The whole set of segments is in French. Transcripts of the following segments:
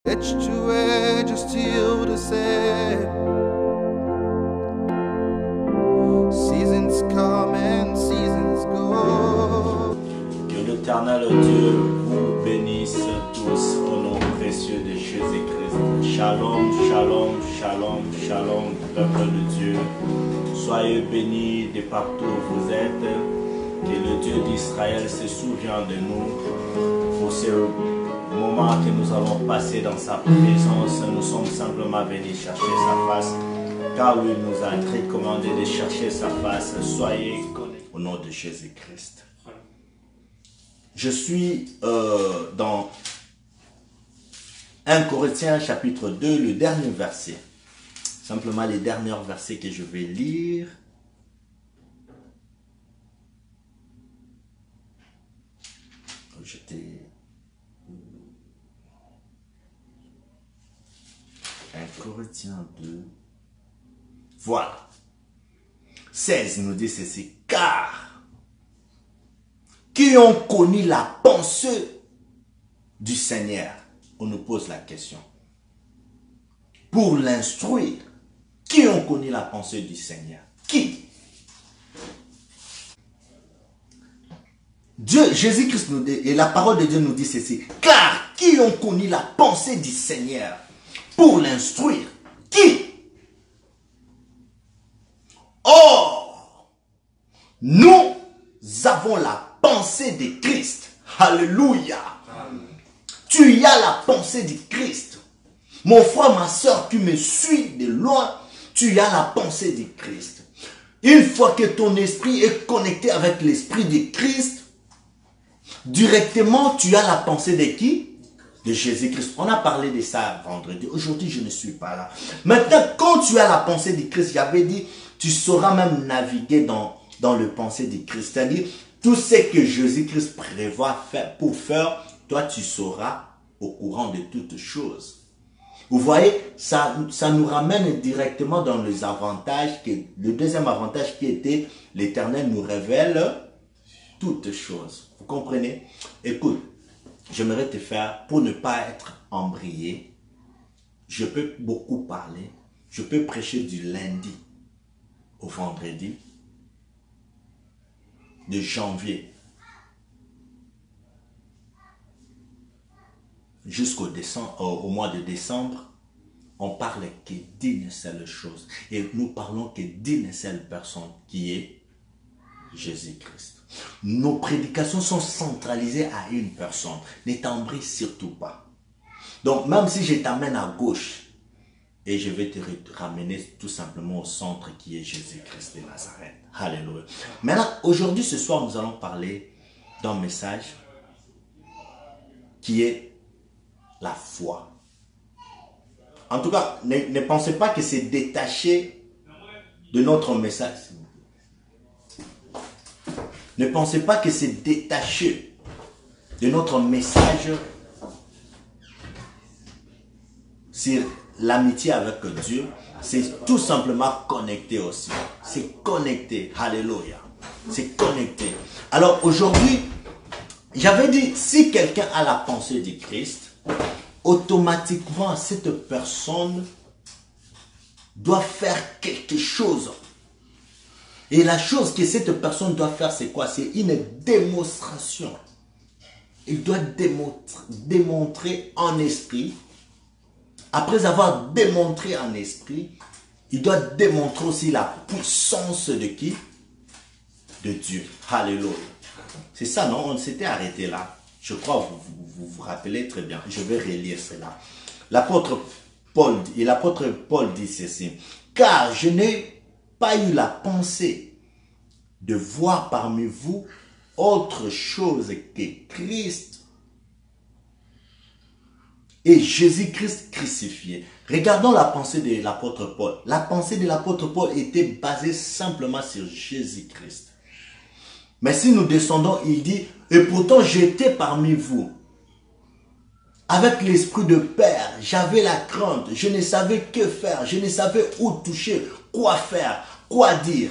Edge to edge, still the same. Seasons come and seasons go. Que l'Éternel Dieu vous bénisse tous au nom précieux de Jésus-Christ. Shalom, shalom, shalom, shalom, peuple de Dieu. Soyez bénis de partout où vous êtes. Que le Dieu d'Israël se souvienne de nous pour ce moment que nous avons passé dans sa présence. Nous sommes simplement venus chercher sa face, car il nous a recommandé de chercher sa face. Soyez connectés au nom de Jésus-Christ. Je suis dans 1 Corinthiens chapitre 2, le dernier verset. Simplement les derniers versets que je vais lire. J'étais 1 Corinthiens 2. Voilà. 16 nous dit ceci. Car qui ont connu la pensée du Seigneur? On nous pose la question. Pour l'instruire, qui ont connu la pensée du Seigneur? Qui? Dieu, Jésus-Christ nous dit, et la parole de Dieu nous dit ceci. Car qui ont connu la pensée du Seigneur? Pour l'instruire. Qui? Or, nous avons la pensée de Christ. Alléluia. Tu as la pensée du Christ. Mon frère, ma soeur, tu me suis de loin. Tu as la pensée du Christ. Une fois que ton esprit est connecté avec l'esprit de Christ, directement, tu as la pensée de qui? De Jésus-Christ. On a parlé de ça vendredi. Aujourd'hui, je ne suis pas là. Maintenant, quand tu as la pensée de Christ, j'avais dit, tu sauras même naviguer dans le pensée de Christ. C'est-à-dire, tout ce que Jésus-Christ prévoit pour faire, toi, tu seras au courant de toutes choses. Vous voyez, ça nous ramène directement dans les avantages. Le deuxième avantage qui était, l'Éternel nous révèle toutes choses. Vous comprenez? Écoute, j'aimerais te faire, pour ne pas être embrayé, je peux beaucoup parler. Je peux prêcher du lundi au vendredi, de janvier au mois de décembre. On parle que d'une seule chose. Et nous parlons que d'une seule personne qui est Jésus-Christ. Nos prédications sont centralisées à une personne. Ne t'embraye surtout pas. Donc, même si je t'amène à gauche, et je vais te ramener tout simplement au centre qui est Jésus-Christ de Nazareth. Alléluia. Maintenant, aujourd'hui, ce soir, nous allons parler d'un message qui est la foi. En tout cas, ne pensez pas que c'est détaché de notre message. Ne pensez pas que c'est détaché de notre message sur l'amitié avec Dieu. C'est tout simplement connecté aussi. C'est connecté. Alléluia. C'est connecté. Alors aujourd'hui, j'avais dit, si quelqu'un a la pensée du Christ, automatiquement cette personne doit faire quelque chose. Et la chose que cette personne doit faire, c'est quoi? C'est une démonstration. Il doit démontrer en esprit. Après avoir démontré en esprit, il doit démontrer aussi la puissance de qui? De Dieu. Alléluia. C'est ça, non? On s'était arrêté là. Je crois que vous vous rappelez très bien. Je vais relire cela. L'apôtre Paul dit ceci. Car je n'ai pas eu la pensée de voir parmi vous autre chose que Christ et Jésus-Christ crucifié. Regardons la pensée de l'apôtre Paul. La pensée de l'apôtre Paul était basée simplement sur Jésus-Christ. Mais si nous descendons, il dit, et pourtant j'étais parmi vous. Avec l'esprit de Père, j'avais la crainte, je ne savais que faire, je ne savais où toucher, quoi faire, quoi dire.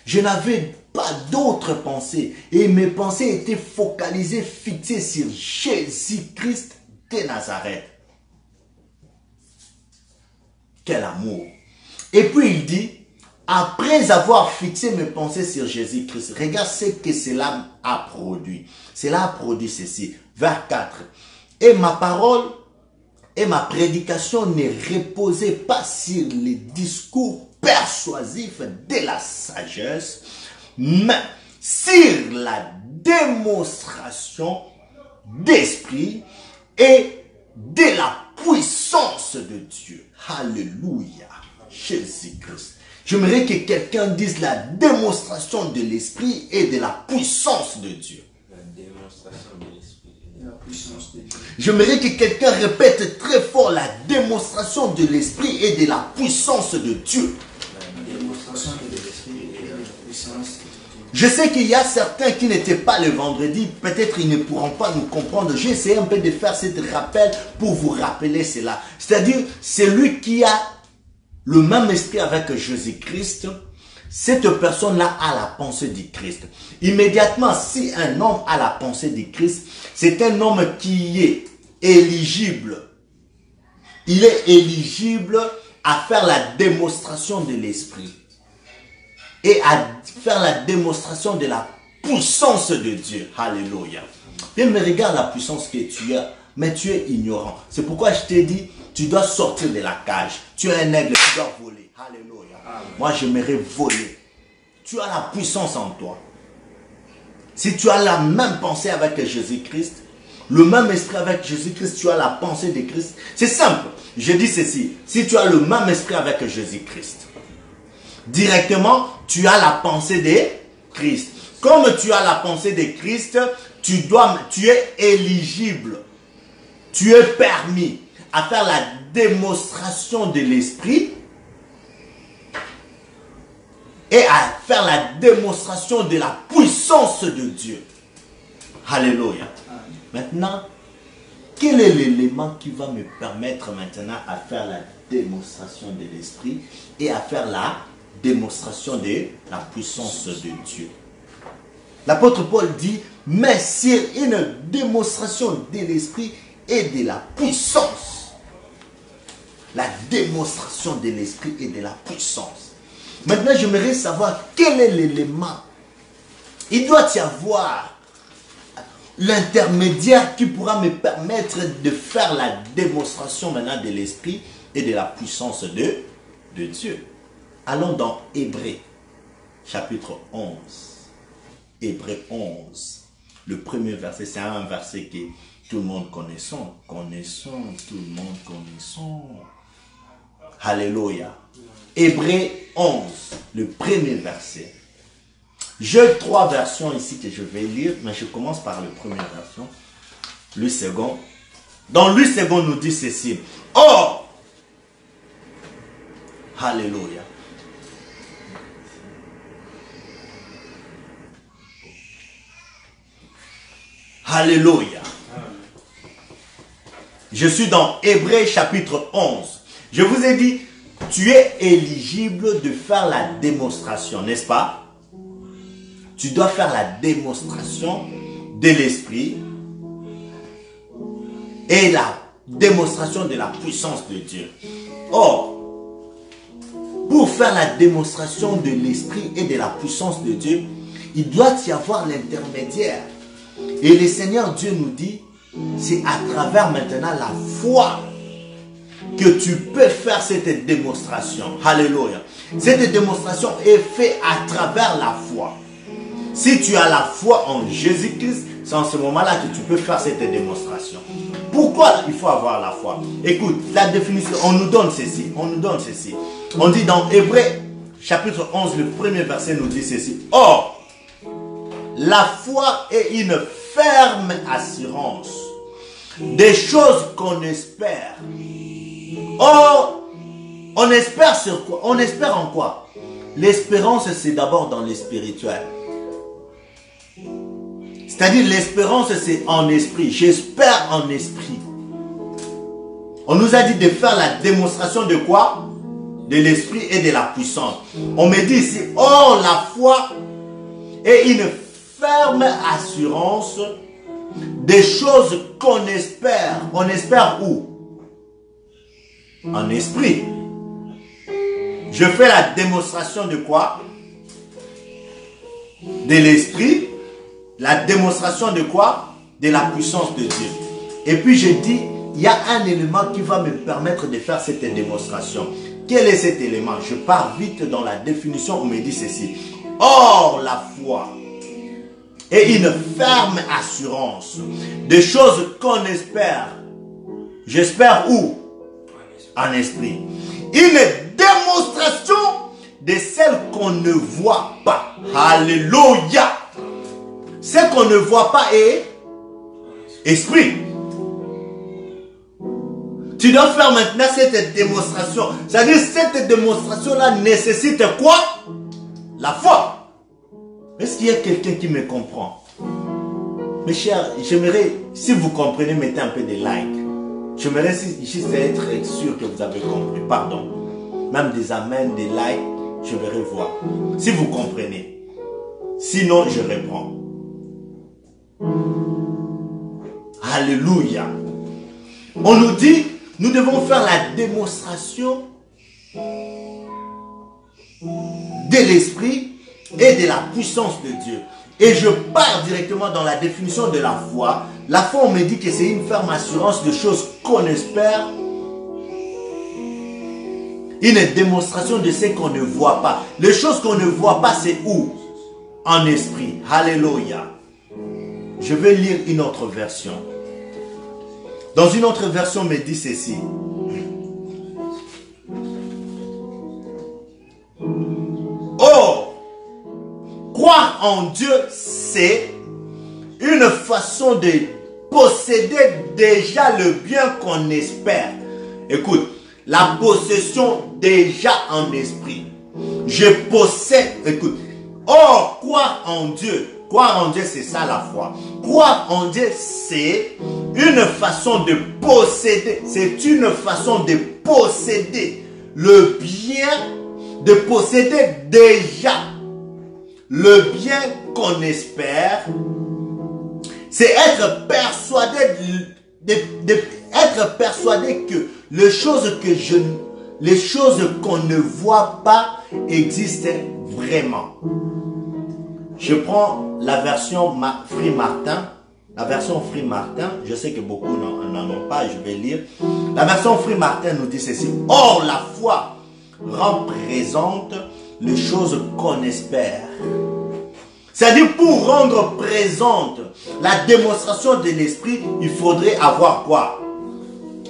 Je n'avais pas d'autres pensées et mes pensées étaient focalisées, fixées sur Jésus-Christ de Nazareth. quel amour. Et puis il dit, après avoir fixé mes pensées sur Jésus-Christ, regarde ce que cela a produit. Cela a produit ceci. Vers 4. Et ma parole et ma prédication ne reposaient pas sur les discours persuasifs de la sagesse, mais sur la démonstration d'esprit et de la puissance de Dieu. Alléluia. Jésus-Christ. J'aimerais que quelqu'un dise la démonstration de l'esprit et de la puissance de Dieu. La démonstration de l'esprit et de la puissance de Dieu. J'aimerais que quelqu'un répète très fort la démonstration de l'esprit et de la puissance de Dieu. La démonstration de l'esprit et de la puissance de Dieu. Je sais qu'il y a certains qui n'étaient pas le vendredi, peut-être ils ne pourront pas nous comprendre. J'ai essayé un peu de faire cet rappel pour vous rappeler cela. C'est-à-dire, celui qui a le même esprit avec Jésus-Christ, cette personne-là a la pensée du Christ. Immédiatement, si un homme a la pensée du Christ, c'est un homme qui est éligible. Il est éligible à faire la démonstration de l'esprit et à faire la démonstration de la puissance de Dieu. Alléluia. Bien, mais regarde la puissance que tu as, mais tu es ignorant. C'est pourquoi je t'ai dit, tu dois sortir de la cage. Tu es un aigle, tu dois voler. Alléluia. Amen. Moi, j'aimerais voler. Tu as la puissance en toi. Si tu as la même pensée avec Jésus-Christ, le même esprit avec Jésus-Christ, tu as la pensée de Christ. C'est simple. Je dis ceci. Si tu as le même esprit avec Jésus-Christ, directement, tu as la pensée de Christ. Comme tu as la pensée de Christ, tu es éligible. Tu es permis à faire la démonstration de l'esprit et à faire la démonstration de la puissance de Dieu. Alléluia. Maintenant, quel est l'élément qui va me permettre maintenant à faire la démonstration de l'esprit et à faire la démonstration de la puissance de Dieu? L'apôtre Paul dit, mais sur une démonstration de l'esprit et de la puissance. La démonstration de l'esprit et de la puissance. Maintenant, j'aimerais savoir quel est l'élément. Il doit y avoir l'intermédiaire qui pourra me permettre de faire la démonstration maintenant de l'esprit et de la puissance de Dieu. Allons dans Hébreux, chapitre 11. Hébreux 11. Le premier verset, c'est un verset que tout le monde connaissons. Tout le monde connaissons. Alléluia. Hébreux 11, le premier verset. J'ai 3 versions ici que je vais lire, mais je commence par la première version. Le second. Dans le second, nous dit ceci. Or, alléluia. Alléluia. Je suis dans Hébreux chapitre 11. Je vous ai dit, tu es éligible de faire la démonstration, n'est-ce pas? Tu dois faire la démonstration de l'esprit et la démonstration de la puissance de Dieu. Or, pour faire la démonstration de l'esprit et de la puissance de Dieu, il doit y avoir l'intermédiaire. Et le Seigneur Dieu nous dit, c'est à travers maintenant la foi que tu peux faire cette démonstration. Alléluia. Cette démonstration est faite à travers la foi. Si tu as la foi en Jésus-Christ, c'est en ce moment-là que tu peux faire cette démonstration. Pourquoi il faut avoir la foi? Écoute, la définition, on nous donne ceci. On dit dans Hébreux, chapitre 11, le premier verset nous dit ceci. Or, la foi est une ferme assurance des choses qu'on espère. Or, on espère sur quoi? On espère en quoi? L'espérance, c'est d'abord dans le spirituel. C'est-à-dire l'espérance, c'est en esprit. J'espère en esprit. On nous a dit de faire la démonstration de quoi? De l'esprit et de la puissance. On me dit ici, or la foi est une ferme assurance des choses qu'on espère. On espère où? En esprit. Je fais la démonstration de quoi? De l'esprit. La démonstration de quoi? De la puissance de Dieu. Et puis je dis, il y a un élément qui va me permettre de faire cette démonstration. Quel est cet élément? Je pars vite dans la définition, on me dit ceci. Or, la foi est une ferme assurance des choses qu'on espère. J'espère où? En esprit. Une démonstration de celles qu'on ne voit pas. Alléluia. Ce qu'on ne voit pas est esprit. Tu dois faire maintenant cette démonstration. C'est-à-dire cette démonstration-là nécessite quoi? La foi. Est-ce qu'il y a quelqu'un qui me comprend? Mes chers, j'aimerais, si vous comprenez, mettez un peu de like. J'aimerais juste être sûr que vous avez compris. Pardon. Même des amens, des likes, je verrai voir. Si vous comprenez. Sinon, je réponds. Alléluia. On nous dit, nous devons faire la démonstration de l'esprit et de la puissance de Dieu. Et je pars directement dans la définition de la foi. La foi, on me dit que c'est une ferme assurance de choses qu'on espère. Une démonstration de ce qu'on ne voit pas. Les choses qu'on ne voit pas, c'est où? En esprit. Alléluia. Je vais lire une autre version. Dans une autre version, on me dit ceci. Oh! Croire en Dieu, c'est une façon de posséder déjà le bien qu'on espère. Écoute, la possession déjà en esprit. Je possède, écoute. Or, croire en Dieu. Croire en Dieu, c'est ça la foi. Croire en Dieu, c'est une façon de posséder. C'est une façon de posséder le bien, de posséder déjà le bien qu'on espère. C'est être persuadé être persuadé que les choses qu'on ne voit pas existent vraiment. Je prends la version Free Martin. La version Free Martin, je sais que beaucoup n'en ont pas, je vais lire. La version Free Martin nous dit ceci. Or, la foi rend présente les choses qu'on espère. C'est-à-dire, pour rendre présente la démonstration de l'esprit, il faudrait avoir quoi?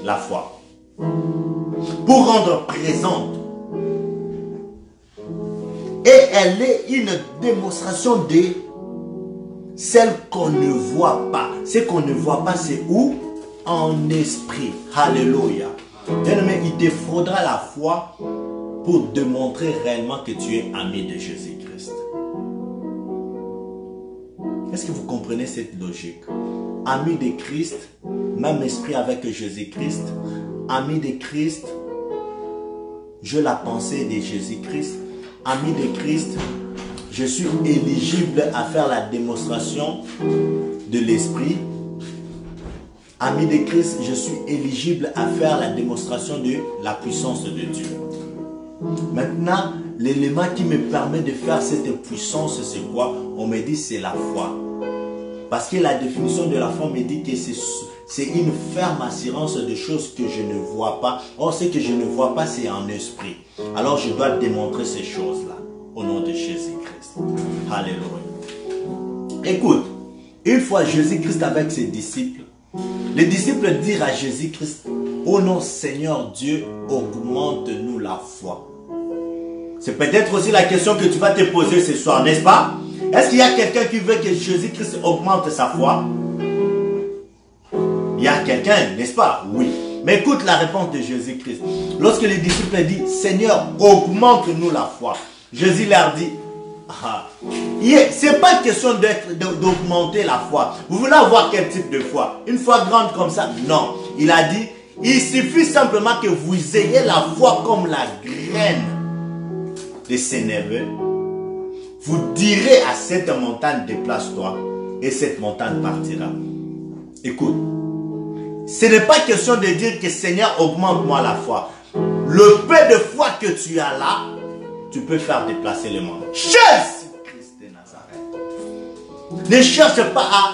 La foi. Pour rendre présente. Et elle est une démonstration de celle qu'on ne voit pas. Ce qu'on ne voit pas, c'est où? En esprit. Alléluia. Bien-aimé, il te faudra la foi pour démontrer réellement que tu es ami de Jésus-Christ. Est-ce que vous comprenez cette logique? Ami de Christ, même esprit avec Jésus-Christ. Ami de Christ, je la pensée de Jésus-Christ. Ami de Christ, je suis éligible à faire la démonstration de l'esprit. Ami de Christ, je suis éligible à faire la démonstration de la puissance de Dieu. Maintenant, l'élément qui me permet de faire cette puissance, c'est quoi? On me dit c'est la foi. Parce que la définition de la foi me dit que c'est une ferme assurance de choses que je ne vois pas. Or, ce que je ne vois pas, c'est en esprit. Alors, je dois démontrer ces choses-là au nom de Jésus-Christ. Alléluia. Écoute, une fois Jésus-Christ avec ses disciples, les disciples dirent à Jésus-Christ, ô non Seigneur Dieu, augmente-nous la foi. C'est peut-être aussi la question que tu vas te poser ce soir, n'est-ce pas? Est-ce qu'il y a quelqu'un qui veut que Jésus-Christ augmente sa foi? Il y a quelqu'un, n'est-ce pas? Oui. Mais écoute la réponse de Jésus-Christ. Lorsque les disciples disent, Seigneur, augmente-nous la foi. Jésus leur dit, c'est pas question d'augmenter la foi. Vous voulez avoir quel type de foi? Une foi grande comme ça? Non. Il a dit, il suffit simplement que vous ayez la foi comme la graine de sénévé. Vous direz à cette montagne, déplace-toi, et cette montagne partira. Écoute, ce n'est pas question de dire que Seigneur, augmente-moi la foi. le peu de foi que tu as là, tu peux faire déplacer le monde. Jésus-Christ de Nazareth. Ne cherche pas à...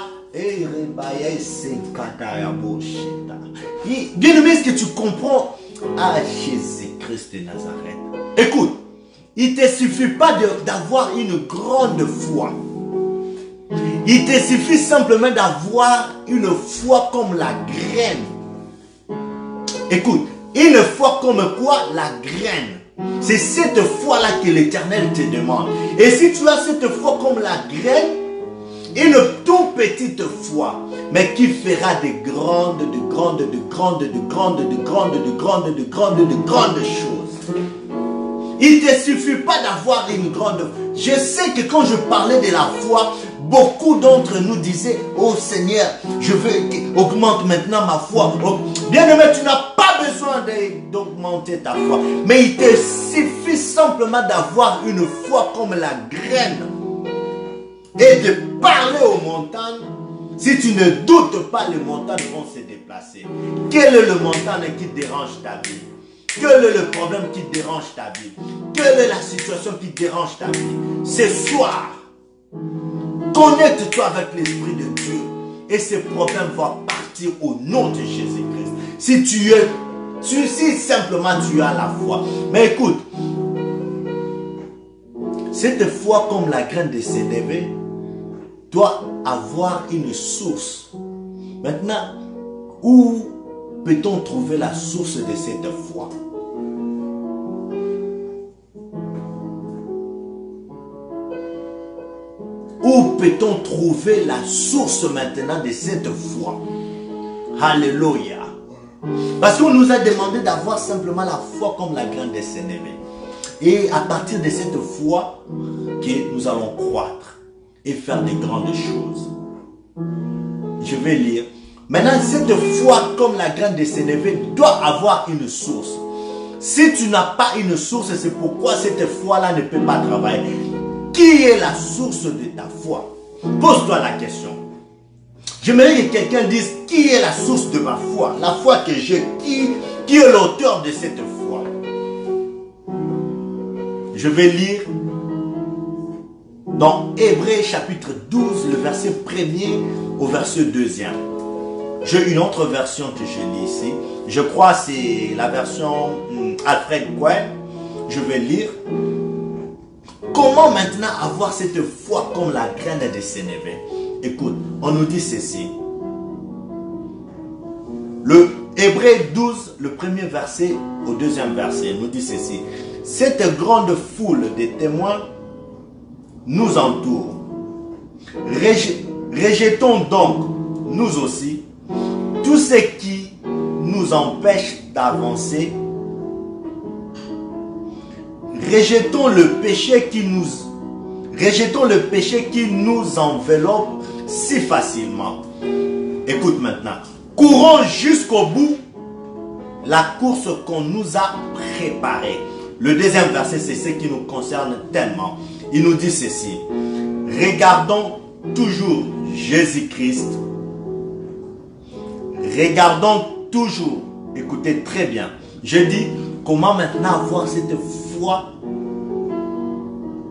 Bien-aimé, est-ce que tu comprends? Ah, Jésus-Christ de Nazareth. Écoute, il ne te suffit pas d'avoir une grande foi. Il te suffit simplement d'avoir une foi comme la graine. Écoute, une foi comme quoi? La graine. C'est cette foi-là que l'Éternel te demande. Et si tu as cette foi comme la graine, une toute petite foi, mais qui fera de grandes choses. Il ne te suffit pas d'avoir une grande... Je sais que quand je parlais de la foi, beaucoup d'entre nous disaient, oh Seigneur, je veux augmente maintenant ma foi. Oh, bien-aimé, tu n'as pas besoin d'augmenter ta foi. Mais il te suffit simplement d'avoir une foi comme la graine. Et de parler aux montagnes. Si tu ne doutes pas, les montagnes vont se déplacer. Quel est le montagne qui dérange ta vie? Quel est le problème qui dérange ta vie? Quelle est la situation qui dérange ta vie? Ce soir, connecte-toi avec l'Esprit de Dieu et ces problèmes vont partir au nom de Jésus-Christ. Si simplement tu as la foi. Mais écoute, cette foi comme la graine de sénévé doit avoir une source. Maintenant, où peut-on trouver la source de cette foi? Où peut-on trouver la source maintenant de cette foi? Alléluia. Parce qu'on nous a demandé d'avoir simplement la foi comme la graine de sénévé. Et à partir de cette foi, que nous allons croître et faire de grandes choses. Je vais lire. Maintenant, cette foi comme la graine de sénévé doit avoir une source. Si tu n'as pas une source, c'est pourquoi cette foi-là ne peut pas travailler. Qui est la source de ta foi? Pose-toi la question. J'aimerais que quelqu'un dise qui est la source de ma foi. La foi que j'ai, qui est l'auteur de cette foi? Je vais lire dans Hébreux chapitre 12, le verset 1er au verset 2e. J'ai une autre version que je lis ici. Je crois que c'est la version Alfred Cohen. Je vais lire. Comment maintenant avoir cette foi comme la graine de sénévé? Écoute, on nous dit ceci. Le Hébreux 12, le premier verset au deuxième verset, nous dit ceci. Cette grande foule de témoins nous entoure. Rejetons donc, nous aussi, tout ce qui nous empêche d'avancer. Rejetons le péché qui nous enveloppe si facilement. Écoute maintenant. Courons jusqu'au bout la course qu'on nous a préparée. Le deuxième verset, c'est ce qui nous concerne tellement. Il nous dit ceci. Regardons toujours Jésus-Christ. Regardons toujours. Écoutez très bien. Je dis, comment maintenant avoir cette foi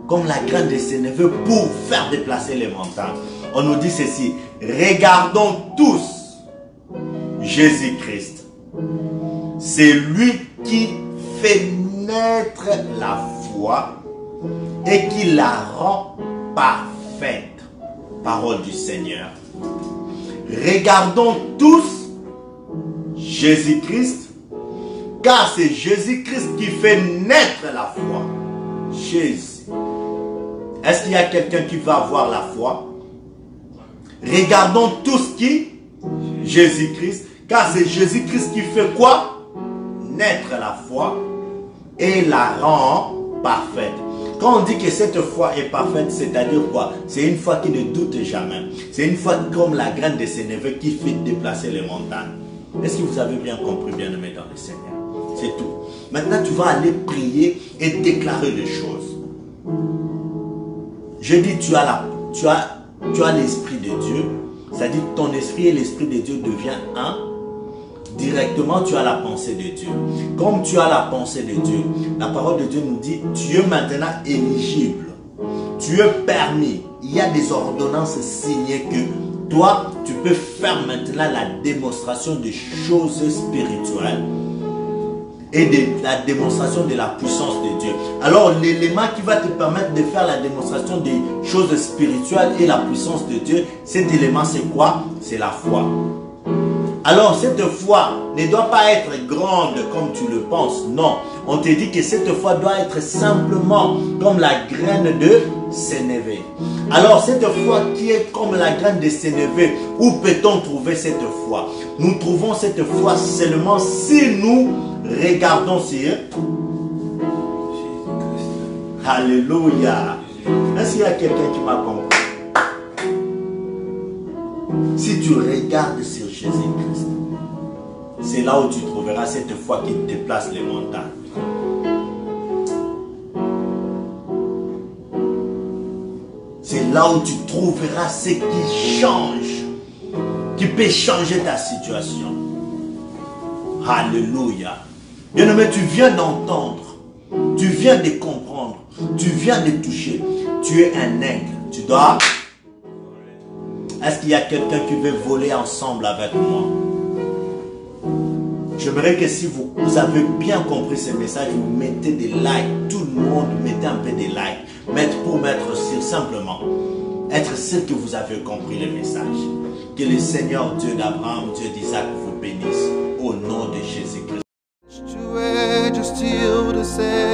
comme la graine de sénévé pour faire déplacer les montagnes? On nous dit ceci. Regardons tous Jésus-Christ. C'est lui qui fait naître la foi et qui la rend parfaite. Parole du Seigneur. Regardons tous Jésus-Christ, car c'est Jésus-Christ qui fait naître la foi. Jésus. Est-ce qu'il y a quelqu'un qui va avoir la foi? Regardons tous qui? Jésus-Christ, car c'est Jésus-Christ qui fait quoi? Naître la foi et la rend parfaite. Quand on dit que cette foi est parfaite, c'est-à-dire quoi? C'est une foi qui ne doute jamais. C'est une foi comme la graine de sénévé qui fait déplacer les montagnes. Est-ce que vous avez bien compris, bien-aimé dans le Seigneur? C'est tout. Maintenant, tu vas aller prier et déclarer les choses. Je dis, tu as l'Esprit de Dieu. C'est-à-dire ton esprit et l'Esprit de Dieu deviennent un. directement tu as la pensée de Dieu. Comme tu as la pensée de Dieu, la parole de Dieu nous dit, tu es maintenant éligible. Tu es permis. Il y a des ordonnances signées que toi, tu peux faire maintenant la démonstration de choses spirituelles et de la démonstration de la puissance de Dieu. Alors, l'élément qui va te permettre de faire la démonstration des choses spirituelles et la puissance de Dieu, cet élément, c'est quoi? C'est la foi. Alors, cette foi ne doit pas être grande comme tu le penses. Non, on te dit que cette foi doit être simplement comme la graine de sénévé. Alors, cette foi qui est comme la graine de sénévé, où peut-on trouver cette foi? Nous trouvons cette foi seulement si nous regardons sur... Alléluia. Est-ce qu'il y a quelqu'un qui m'a compris? Si tu regardes sur Jésus-Christ, c'est là où tu trouveras cette foi qui déplace les montagnes. C'est là où tu trouveras ce qui change, qui peut changer ta situation. Alléluia. Bien-aimé, tu viens d'entendre, tu viens de comprendre, tu viens de toucher. Tu es un aigle, tu dois... Est-ce qu'il y a quelqu'un qui veut voler ensemble avec moi? J'aimerais que si vous avez bien compris ce message, vous mettez des likes. Tout le monde, mettez un peu des likes. Pour mettre sûr, simplement. Être sûr que vous avez compris le message. Que le Seigneur Dieu d'Abraham, Dieu d'Isaac vous bénisse. Au nom de Jésus-Christ. To edge, still to say.